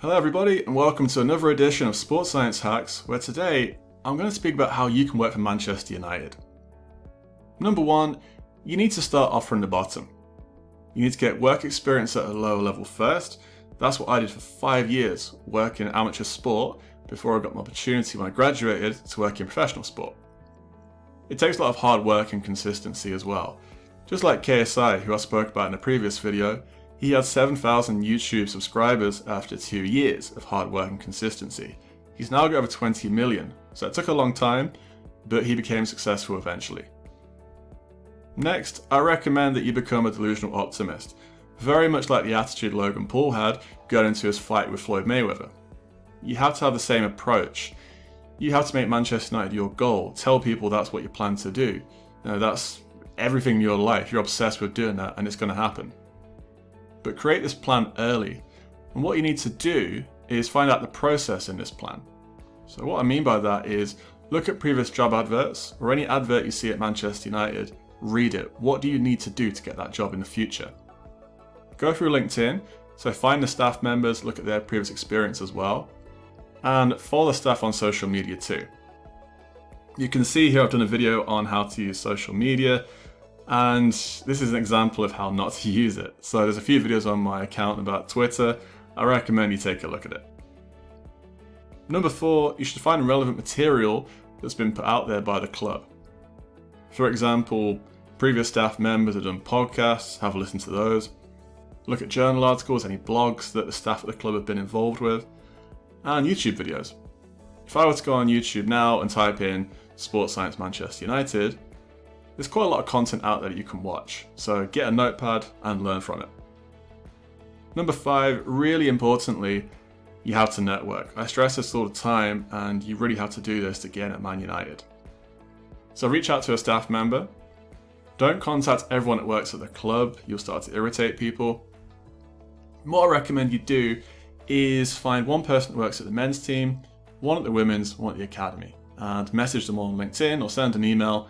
Hello everybody and welcome to another edition of Sports Science Hacks, where today I'm going to speak about how you can work for Manchester United. Number one, you need to start off from the bottom. You need to get work experience at a lower level first. That's what I did for 5 years, working in amateur sport before I got my opportunity when I graduated to work in professional sport. It takes a lot of hard work and consistency as well. Just like KSI, who I spoke about in a previous video, he had 7,000 YouTube subscribers after 2 years of hard work and consistency. He's now got over 20 million, so it took a long time, but he became successful eventually. Next, I recommend that you become a delusional optimist, very much like the attitude Logan Paul had going into his fight with Floyd Mayweather. You have to have the same approach. You have to make Manchester United your goal, tell people that's what you plan to do. That's everything in your life, you're obsessed with doing that and it's going to happen. But create this plan early, and what you need to do is find out the process in this plan. So what I mean by that is look at previous job adverts or any advert you see at Manchester United, read it. What do you need to do to get that job in the future? Go through LinkedIn, so find the staff members, look at their previous experience as well, and follow the staff on social media too. You can see here I've done a video on how to use social media, and this is an example of how not to use it. So there's a few videos on my account about Twitter. I recommend you take a look at it. Number 4, you should find relevant material that's been put out there by the club. For example, previous staff members have done podcasts, have a listen to those. Look at journal articles, any blogs that the staff at the club have been involved with, and YouTube videos. If I were to go on YouTube now and type in Sports Science Manchester United, there's quite a lot of content out there that you can watch, so get a notepad and learn from it. Number 5, really importantly, you have to network. I stress this all the time, and you really have to do this to get at Man United. So reach out to a staff member. Don't contact everyone that works at the club, you'll start to irritate people. What I recommend you do is find one person that works at the men's team, one at the women's, one at the academy, and message them on LinkedIn or send an email.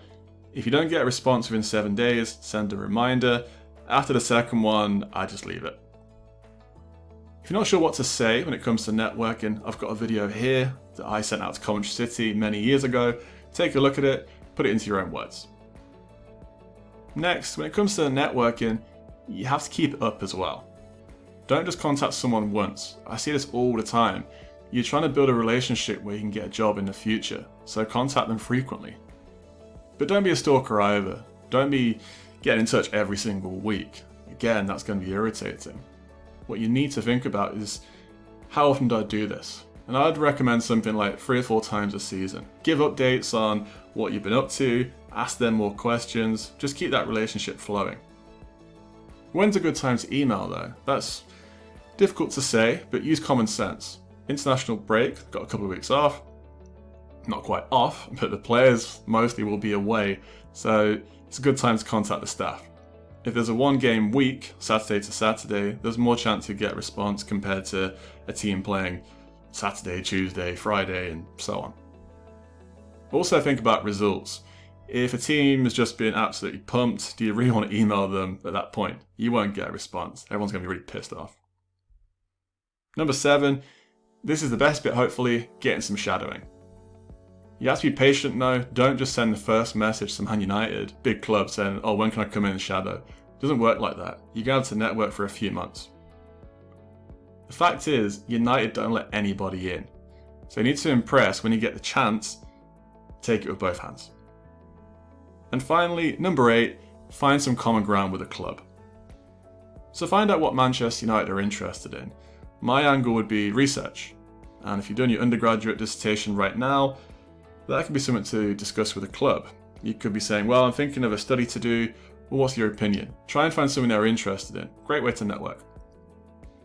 If you don't get a response within 7 days, send a reminder. After the second one, I just leave it. If you're not sure what to say when it comes to networking, I've got a video here that I sent out to Coventry City many years ago. Take a look at it, put it into your own words. Next, when it comes to networking, you have to keep it up as well. Don't just contact someone once. I see this all the time. You're trying to build a relationship where you can get a job in the future, so contact them frequently. But don't be a stalker either. Don't be getting in touch every single week. Again, that's going to be irritating. What you need to think about is, how often do I do this? And I'd recommend something like 3 or 4 times a season. Give updates on what you've been up to, ask them more questions, just keep that relationship flowing. When's a good time to email though? That's difficult to say, but use common sense. International break, got a couple of weeks off. Not quite off, but the players mostly will be away, so it's a good time to contact the staff. If there's a 1-game week, Saturday to Saturday, there's more chance you get a response compared to a team playing Saturday, Tuesday, Friday, and so on. Also think about results. If a team has just been absolutely pumped, do you really want to email them at that point? You won't get a response. Everyone's going to be really pissed off. Number 7, this is the best bit hopefully, getting some shadowing. You have to be patient now. Don't just send the first message to Man United, big club, saying, oh, when can I come in and shadow? It doesn't work like that. You're going to have to network for a few months. The fact is, United don't let anybody in. So you need to impress when you get the chance, take it with both hands. And finally, number 8, find some common ground with the club. So find out what Manchester United are interested in. My angle would be research. And if you're doing your undergraduate dissertation right now, that can be something to discuss with the club. You could be saying, well, I'm thinking of a study to do. Well, what's your opinion? Try and find something they're interested in. Great way to network.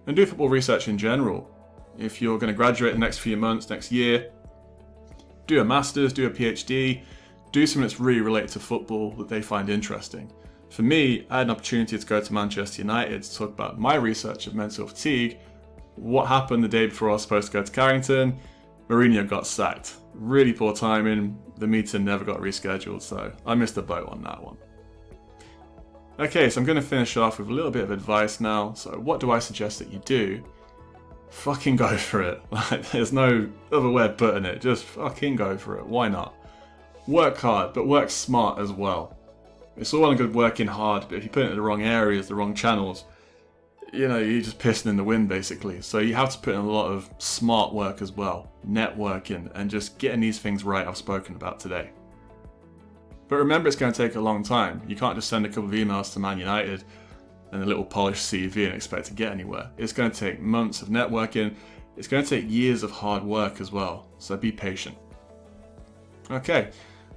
And do football research in general. If you're going to graduate in the next few months, next year, do a master's, do a PhD, do something that's really related to football that they find interesting. For me, I had an opportunity to go to Manchester United to talk about my research of mental fatigue. What happened the day before I was supposed to go to Carrington? Mourinho got sacked. Really poor timing. The meeting never got rescheduled, so I missed the boat on that one. Okay, so I'm going to finish off with a little bit of advice now. So what do I suggest that you do? fucking go for it. Like, there's no other way of putting it. Just fucking go for it. Why not? Work hard, but work smart as well. It's all well and good working hard, but if you put it in the wrong areas, the wrong channels, you know, you're just pissing in the wind basically. So you have to put in a lot of smart work as well, networking, and just getting these things right I've spoken about today. But remember, it's going to take a long time. You can't just send a couple of emails to Man United and a little polished CV and expect to get anywhere. It's going to take months of networking. It's going to take years of hard work as well. So be patient. Okay,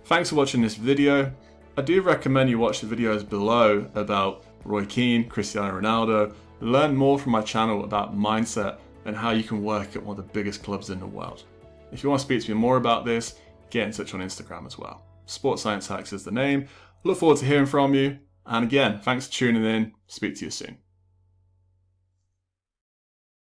thanks for watching this video. I do recommend you watch the videos below about Roy Keane, Cristiano Ronaldo. Learn more from my channel about mindset and how you can work at one of the biggest clubs in the world. If you want to speak to me more about this, get in touch on Instagram as well. Sports Science Hacks is the name. Look forward to hearing from you. And again, thanks for tuning in. Speak to you soon.